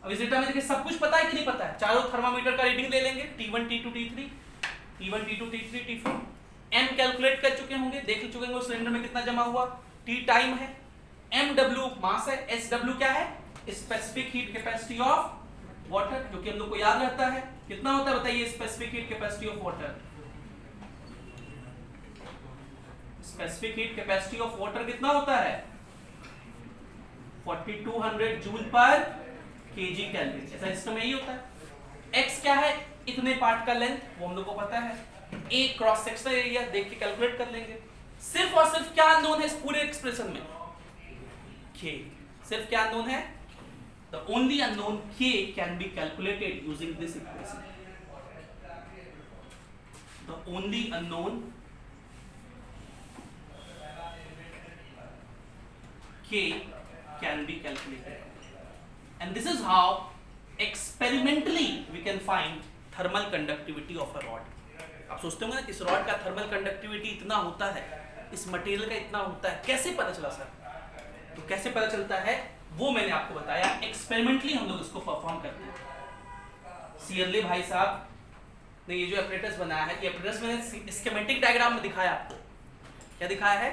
अब इस डेटा में देखिए सब कुछ पता है कि नहीं पता है? चारों थर्मामीटर का रीडिंग ले लेंगे, T1 T2 T3, T1 T2 T3 T4, m calculate कर चुके होंगे, देख चुके होंगे उस सिलेंडर में कितना जमा हुआ, T टाइम है, mw मास है, sw क्या है? Specific heat capacity of water, जो कि हम लोग को याद रहता है, कितना होता है बताइए? Specific heat capacity of water, specific heat capacity of water कितना होता है? 4200 जूल पर केजी कैलोरी। ऐसा सिस्टम यही होता है। x क्या है? इतने पार्ट का लेंथ, वो हम लोग को पता है। a क्रॉस सेक्शनल एरिया देख के कैलकुलेट कर लेंगे। सिर्फ और सिर्फ क्या अननोन है इस पूरे एक्सप्रेशन में? k। सिर्फ क्या अननोन है? The only unknown k can be calculated using this equation. The only unknown k can be calculated, and this is how experimentally we can find thermal conductivity of a rod. आप सोचते होंगे ना कि इस rod का thermal conductivity इतना होता है, इस मटेरियल का इतना होता है, कैसे पता चला सर? तो कैसे पता चलता है वो मैंने आपको बताया, एक्सपेरिमेंटली हम लोग इसको परफॉर्म करते हैं। सीयरले भाई साहब ने ये जो एपरेटस बनाया है, ये एपरेटस मैंने स्कीमेटिक डायग्राम में दिखाया आपको। क्या दिखाया है?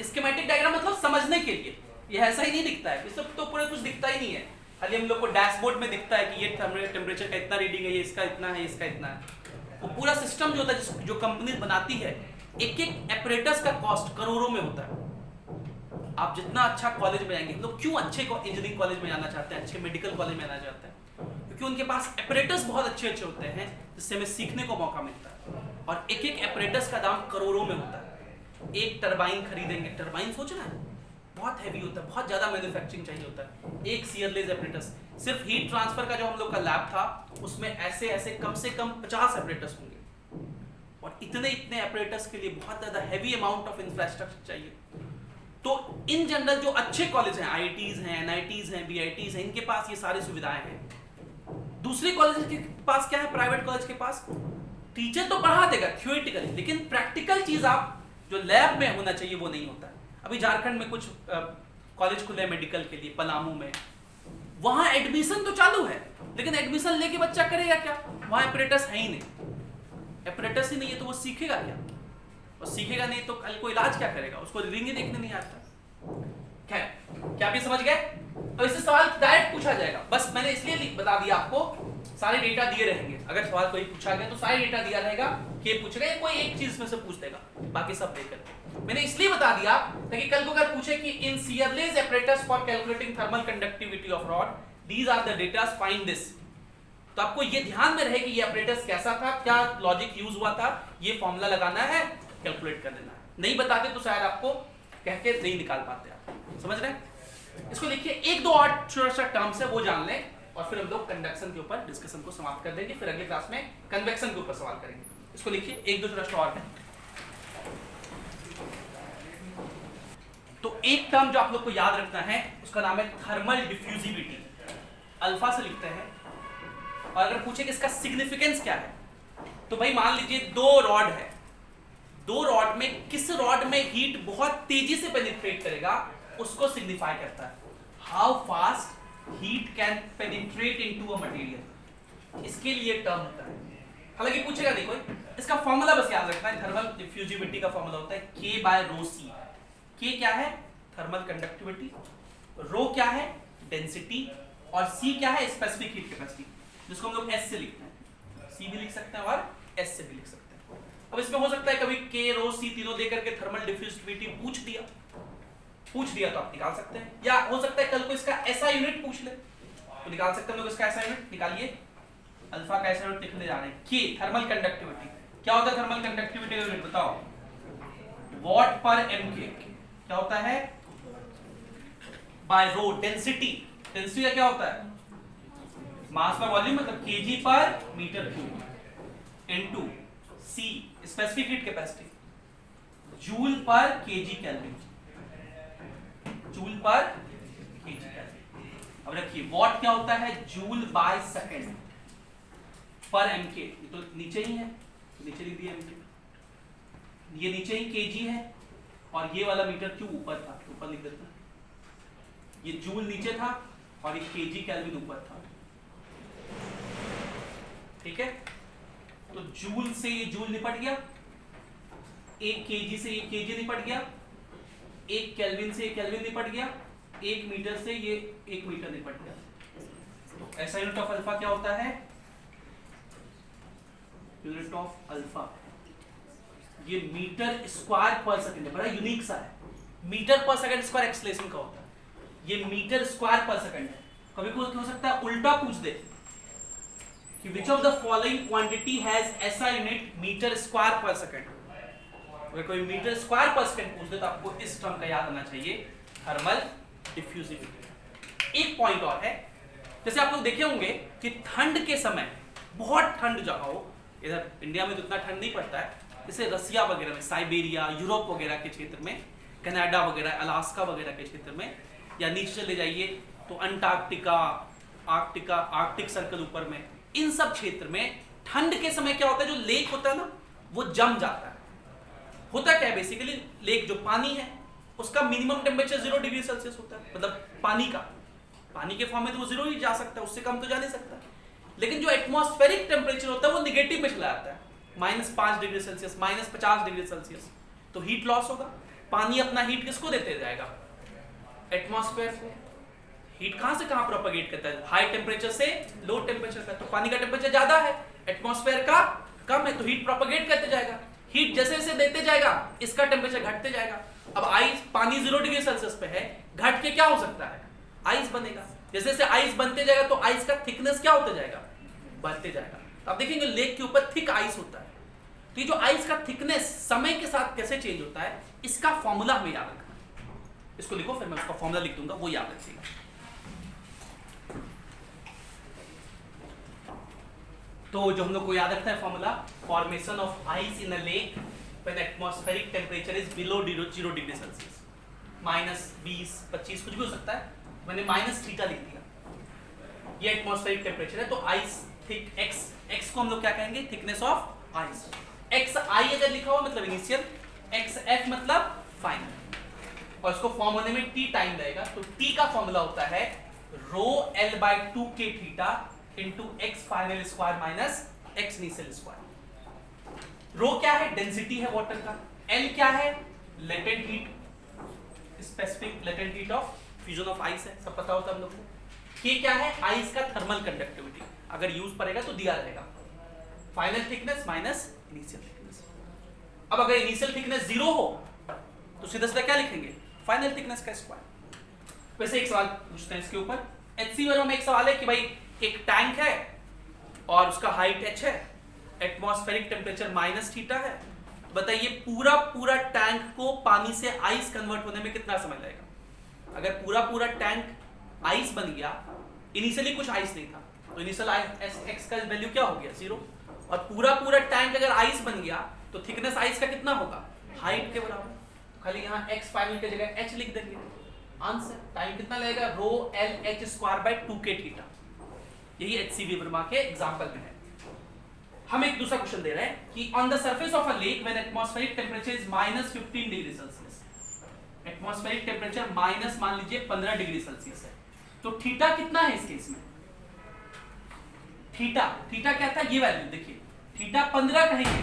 स्कीमेटिक डायग्राम, मतलब समझने के लिए। ये ऐसा ही नहीं दिखता है, इसमें तो पूरा कुछ दिखता ही नहीं है, खाली हम लोग को डैशबोर्ड में दिखता है कि ये टेम्परेचर का इतना रीडिंग है, ये इसका इतना है, इसका इतना है। वो पूरा सिस्टम जो होता है, जो कंपनी बनाती है, एक एक एपरेटस का कॉस्ट करोड़ों में होता है। आप जितना अच्छा कॉलेज में जाएंगे, हम लोग क्यों अच्छे इंजीनियरिंग कॉलेज में जाना चाहते हैं, अच्छे मेडिकल कॉलेज में जाना चाहते हैं? क्योंकि उनके पास एपरेटस बहुत अच्छे अच्छे होते हैं, जिससे हमें सीखने को मौका मिलता है। और एक एक एपरेटस का दाम करोड़ों में होता है। एक टरबाइन खरीदेंगे, टरबाइन सोचना है बहुत हैवी होता है, बहुत ज्यादा मैन्युफैक्चरिंग चाहिए होता है। एक सीयरलेस एपरेटस, सिर्फ हीट ट्रांसफर का जो हम लोग का लैब था, उसमें ऐसे ऐसे कम से कम 50 एपरेटस होंगे, और इतने इतने एपरेटस के लिए बहुत ज्यादा हैवी अमाउंट ऑफ इंफ्रास्ट्रक्चर चाहिए। तो इन जनरल जो अच्छे कॉलेज हैं, IITs हैं, NITs हैं, BITs हैं, इनके पास ये सारी सुविधाएं हैं। दूसरे कॉलेज के पास क्या है? प्राइवेट कॉलेज के पास टीचर तो पढ़ा देगा थ्योरेटिकली, लेकिन प्रैक्टिकल चीज आप जो लैब में होना चाहिए वो नहीं होता है। अभी झारखंड में कुछ कॉलेज खुले हैं मेडिकल के लिए, पलामू में, वहां एडमिशन तो चालू है, लेकिन एडमिशन लेके बच्चा करेगा क्या? वहां एपरेटस है ही नहीं, एपरेटस ही नहीं है तो वो सीखेगा क्या? और सीखेगा नहीं तो कल को इलाज क्या करेगा? उसको रिंग ही देखने नहीं आता। खैर, क्या आप ये समझ गए? अब इससे सवाल डायरेक्ट पूछा जाएगा, बस मैंने इसलिए बता दिया आपको सारे डेटा दिए रहेंगे, अगर सवाल कोई पूछा गया तो सारे डेटा दिया रहेगा कि पूछ रहे कोई एक चीज में से पूछ देगा, बाकी सब देकर। मैंने इसलिए बता दिया ताकि कल को अगर पूछे कि in Searle's apparatus for calculating thermal conductivity of rod these are the data, find this, तो आपको ये ध्यान में रहे कि ये apparatus कैसा था, क्या लॉजिक यूज हुआ था, ये फॉर्मूला लगाना है, कैलकुलेट कर देना है। नहीं बताते तो शायद आपको कह के नहीं निकाल पाते आप, समझ रहे हैं? इसको लिखिए, एक दो और छोटा सा टर्म्स है वो जान लें और फिर हम लोग कंडक्शन के ऊपर डिस्कशन को समाप्त कर देंगे, फिर अगले क्लास में कन्वेक्शन के ऊपर सवाल करेंगे। इसको लिखिए, एक दो छोटा सा और है। तो एक टर्म जो आप लोग को याद रखना है उसका नाम है थर्मल डिफ्यूजिविटी, अल्फा से लिखते हैं। और अगर पूछे कि इसका सिग्निफिकेंस क्या है, तो भाई मान लीजिए दो रॉड है, दो रॉड में किस रॉड में हीट बहुत तेजी से पेनिट्रेट करेगा उसको सिग्निफाई करता है, how fast heat can penetrate into a material, इसके लिए टर्म होता है। हालांकि पूछेगा देखो, इसका फॉर्मूला बस याद रखना है, थर्मल डिफ्यूजिविटी का फॉर्मूला होता है K बाय रो सी। K क्या है? थर्मल कंडक्टिविटी, रो क्या है? डेंसिटी, और C क्या है? स्पेसिफिक हीट कैपेसिटी, जिसको हम लोग S से लिखते हैं, C भी लिख सकते हैं और S से भी लिख सकते हैं। अब इसमें हो सकता है कभी K रो C तीनों देकर के थर्मल डिफ्यूजिविटी पूछ दिया तो आप निकाल सकते हैं, या हो सकता है कल को इसका SI यूनिट पूछ ले तो निकाल सकते हैं हम लोग इसका SI यूनिट। निकालिए, अल्फा का SI यूनिट लिखने जा रहे हैं, K थर्मल कंडक्टिविटी। क्या होता है थर्मल कंडक्टिविटी का यूनिट बताओ? वॉट पर mK। क्या होता है? बाय रो। डेंसिटी, डेंसिटी का क्या होता है? मास पर वॉल्यूम, मतलब kg पर metre cube, into C specific heat capacity, joule पर kg केल्विन, जूल पर kg केल्विन। अब रखिए, वॉट क्या होता है? जूल बाय सेकंड पर mK, ये तो नीचे ही है, नीचे लिख दिया mK, ये नीचे ही kg है और ये वाला मीटर क्यूब ऊपर था, ऊपर लिख देता, ये जूल नीचे था और ये kg केल्विन ऊपर था, ठीक है? तो जूल से ये जूल निपट गया, एक kg से ये kg निपट गया, एक केल्विन से ये केल्विन निपट गया, एक मीटर से ये एक मीटर निपट गया। तो ऐसा यूनिट ऑफ अल्फा क्या होता है? यूनिट ऑफ अल्फा ये मीटर स्क्वायर पर सेकंड है, बड़ा यूनिक सा है, मीटर पर सेकंड स्क्वायर एक्सलेशन का होता है, ये मीटर स्क्वायर पर सेकंड है। कभी कोई हो सकता है उल्टा पूछ दे कि which of the following quantity has SI unit metre square पर सेकंड। अगर कोई मीटर स्क्वायर पर सेकंड पूछ दे तो आपको इस टर्म का याद आना चाहिए, थर्मल डिफ्यूजिविटी। एक पॉइंट और है, जैसे आप लोग देखे होंगे कि ठंड के समय बहुत ठंड जगह हो, इधर इंडिया में तो इतना ठंड नहीं पड़ता है, जैसे रसिया वगैरह में, साइबेरिया, यूरोप वगैरह के क्षेत्र में, कनाडा वगैरह, अलास्का वगैरह के क्षेत्र में, या नीचे चले जाइए तो अंटार्कटिका, आर्कटिका, आर्कटिक सर्कल ऊपर में, इन सब क्षेत्र में ठंड के समय क्या होता है, जो लेक होता है ना वो जम जाता है। होता क्या है बेसिकली, लेक जो पानी है उसका मिनिमम टेम्परेचर 0 डिग्री सेल्सियस होता है, मतलब पानी के फॉर्म में तो वो 0 ही जा सकता है, उससे कम तो जा नहीं सकता। लेकिन जो एटमॉस्फेरिक टेम्परेचर होता है वो निगेटिव में चला जाता है, -5 डिग्री सेल्सियस, -50 डिग्री सेल्सियस, तो हीट लॉस होगा। पानी अपना हीट किसको देते जाएगा? एटमॉस्फेयर को। हीट कहां से कहां प्रोपेगेट करता है? हाई टेम्परेचर से लो टेम्परेचर का। तो पानी का टेम्परेचर ज्यादा है, एटमॉस्फेयर का कम है, तो हीट प्रोपेगेट करते जाएगा। हीट जैसे जैसे देते जाएगा इसका टेम्परेचर घटते जाएगा। अब आइस, पानी 0 डिग्री सेल्सियस पे है, घट के क्या हो सकता है? आइस बनेगा। जैसे जैसे आइस बनते जाएगा तो आइस का थिकनेस क्या होता जाएगा? बढ़ते जाएगा। तो आप देखेंगे लेक के ऊपर थिक आइस होता है। तो ये जो आइस का थिकनेस समय के साथ कैसे चेंज होता है, इसका फॉर्मूला हमें याद रखना है। इसको लिखो, फिर मैं उसका फॉर्मूला लिख दूंगा, वो याद रखिएगा। तो जो हम लोग को याद रखना है formula, formation of ice in a lake when atmospheric temperature is below 0 degree Celsius, -20, 25 कुछ भी हो सकता है, मैंने -थीटा लिख दिया। ये एटमॉस्फेरिक टेम्परेचर है, तो आइस थिक x को हम लोग क्या कहेंगे? Thickness of ice. xi अगर लिखा हुआ मतलब इनिशियल, xf मतलब फाइनल, और इसको फॉर्म होने में t टाइम लगेगा। तो t का फॉर्मूला होता है ρl/2k theta into x final square minus x initial square. Rho क्या है? डेंसिटी है वाटर का। l क्या है? Latent heat, specific latent heat of fusion of ice है, सब पता होता है हम लोग को। k क्या है? आइस का थर्मल कंडक्टिविटी। अगर यूज पड़ेगा तो दिया रहेगा final thickness minus initial thickness. अब अगर इनिशियल थिकनेस 0 हो तो सीधा सीधा क्या लिखेंगे, फाइनल थिकनेस का स्क्वायर। वैसे एक सवाल पूछते हैं इसके ऊपर, एचसी वर्मा में एक सवाल है कि भाई एक टैंक है और उसका हाइट h है, एटमॉस्फेरिक टेम्परेचर -θ है, तो बताइए पूरा टैंक को पानी से आइस कन्वर्ट होने में कितना समय लगेगा। अगर पूरा टैंक आइस बन गया, इनिशियली कुछ आइस नहीं था तो इनिशियल x का वैल्यू क्या हो गया 0, और पूरा टैंक अगर आइस बन गया तो थिकनेस आइस का कितना होगा, हाइट के बराबर। तो खाली यहाँ x फाइनल की जगह h लिख देंगे। आंसर टाइम कितना लगेगा, rho L H square by 2k theta. यही एचसी वर्मा के एग्जांपल में है। हम एक दूसरा क्वेश्चन दे रहे हैं कि on the surface of a lake when atmospheric temperature is -15 degree Celsius, atmospheric temperature minus मान लीजिए 15 डिग्री सेल्सियस है, तो थीटा कितना है इस केस में, थीटा क्या था, ये वैल्यू देखिए, थीटा 15 कहेंगे,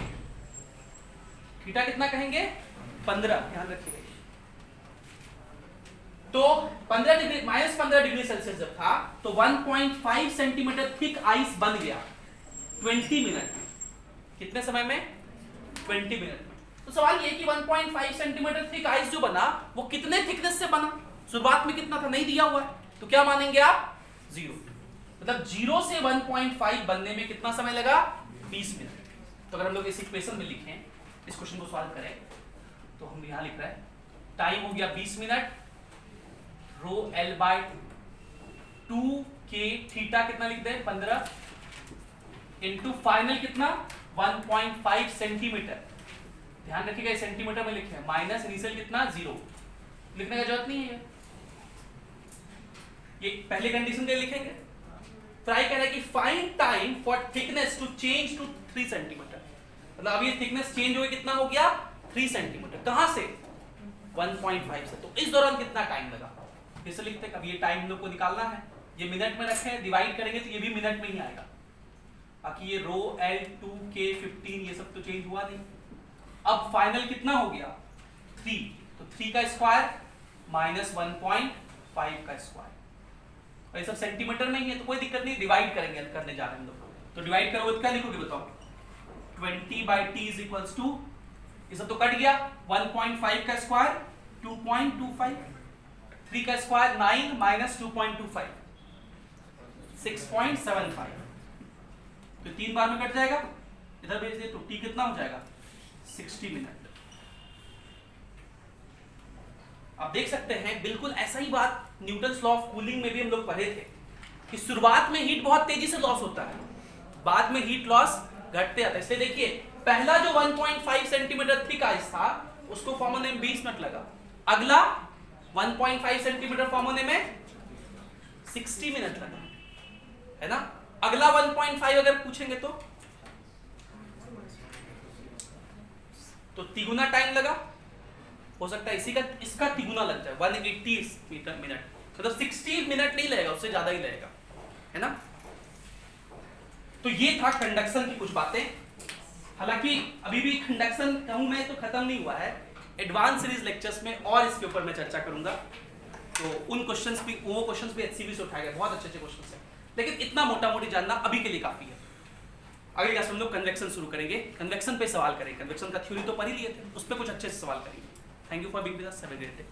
थीटा कितना कहेंगे 15, ध्यान रखिएगा। तो 15 डिग्री -15 डिग्री सेल्सियस जब था तो 1.5 सेंटीमीटर थिक आइस बन गया 20 मिनट में। कितने समय में, 20 मिनट में। तो सवाल ये कि 1.5 सेंटीमीटर थिक आइस जो बना वो कितने थिकनेस से बना, शुरुआत में कितना था नहीं दिया हुआ है, तो क्या मानेंगे आप 0, मतलब 0 से 1.5 बनने में कितना समय लगा 20 मिनट। तो अगर हम लोग इस इक्वेशन में लिखें, इस क्वेश्चन को सॉल्व करें, तो हम यहां लिख रहे हैं टाइम हो गया 20 minute, rho L by 2k theta कितना लिख दें 15 इनटू फाइनल कितना 1.5 सेंटीमीटर, ध्यान रखिएगा सेंटीमीटर में लिखे हैं, माइनस इनिशियल कितना 0, लिखने का जरूरत नहीं है, ये पहले कंडीशन के लिखेंगे। ट्राई करें कि find time for thickness to change to 3 centimetre, मतलब अब ये थिकनेस चेंज हो कितना हो गया 3 सेंटीमीटर, कहां से 1.5 से, तो इस दौरान कितना टाइम लगा, फिर से लिखते हैं। अब ये टाइम लोग को निकालना है, ये मिनट में रखे हैं, डिवाइड करेंगे तो ये भी मिनट में ही आएगा, बाकी ये रो एल 2k 15 ये सब तो चेंज हुआ नहीं। अब फाइनल कितना हो गया 3, तो 3 का स्क्वायर माइनस 1.5 का स्क्वायर, और ये सब सेंटीमीटर में ही है तो कोई दिक्कत नहीं, डिवाइड करेंगे करने जा रहे हैं हम लोग, तो डिवाइड करोगे तो क्या लिखोगे बताओ, 20/t इज इक्वल्स टू, ये सब तो कट गया, 1.5 का स्क्वायर 2.25, 3 का स्क्वायर 9 माइनस 2.25 6.75, तो 3 बार में कट जाएगा, इधर भेज दिए तो t कितना हो जाएगा 60 मिनट। आप देख सकते हैं बिल्कुल ऐसा ही बात न्यूटन्स लॉ ऑफ कूलिंग में भी हम लोग पढ़े थे कि शुरुआत में हीट बहुत तेजी से लॉस होता है, बाद में हीट लॉस घटते आता है। इसलिए देखिए पहला जो 1.5 सेंटीमीटर थिक आइस था उसको फॉर्म होने में 20 मिनट लगा, अगला 1.5 सेंटीमीटर फॉर्म होने में 60 मिनट लगा, है ना। अगला 1.5 अगर पूछेंगे तो तिगुना टाइम लगा, हो सकता है इसी का इसका तिगुना लग जाए 180 मिनट, मतलब 60 मिनट नहीं लगेगा, उससे ज्यादा ही लगेगा, है ना। तो ये था कंडक्शन की कुछ बातें। हालांकि अभी भी कंडक्शन कहूं मैं तो खत्म नहीं हुआ है, एडवांस सीरीज लेक्चर्स में और इसके ऊपर मैं चर्चा करूंगा, तो उन क्वेश्चंस भी वो क्वेश्चंस भी एचसीबी से उठाए गए, बहुत अच्छे क्वेश्चंस हैं, लेकिन इतना मोटा मोटी जानना अभी के लिए काफी है। अगली क्लास में हम लोग कन्वेक्शन शुरू करेंगे, कन्वेक्शन पे सवाल करेंगे, कन्वेक्शन का थ्योरी तो पढ़ ही लिए थे, उस पर कुछ अच्छे से सवाल करेंगे। Thank you for being with us, have a great day.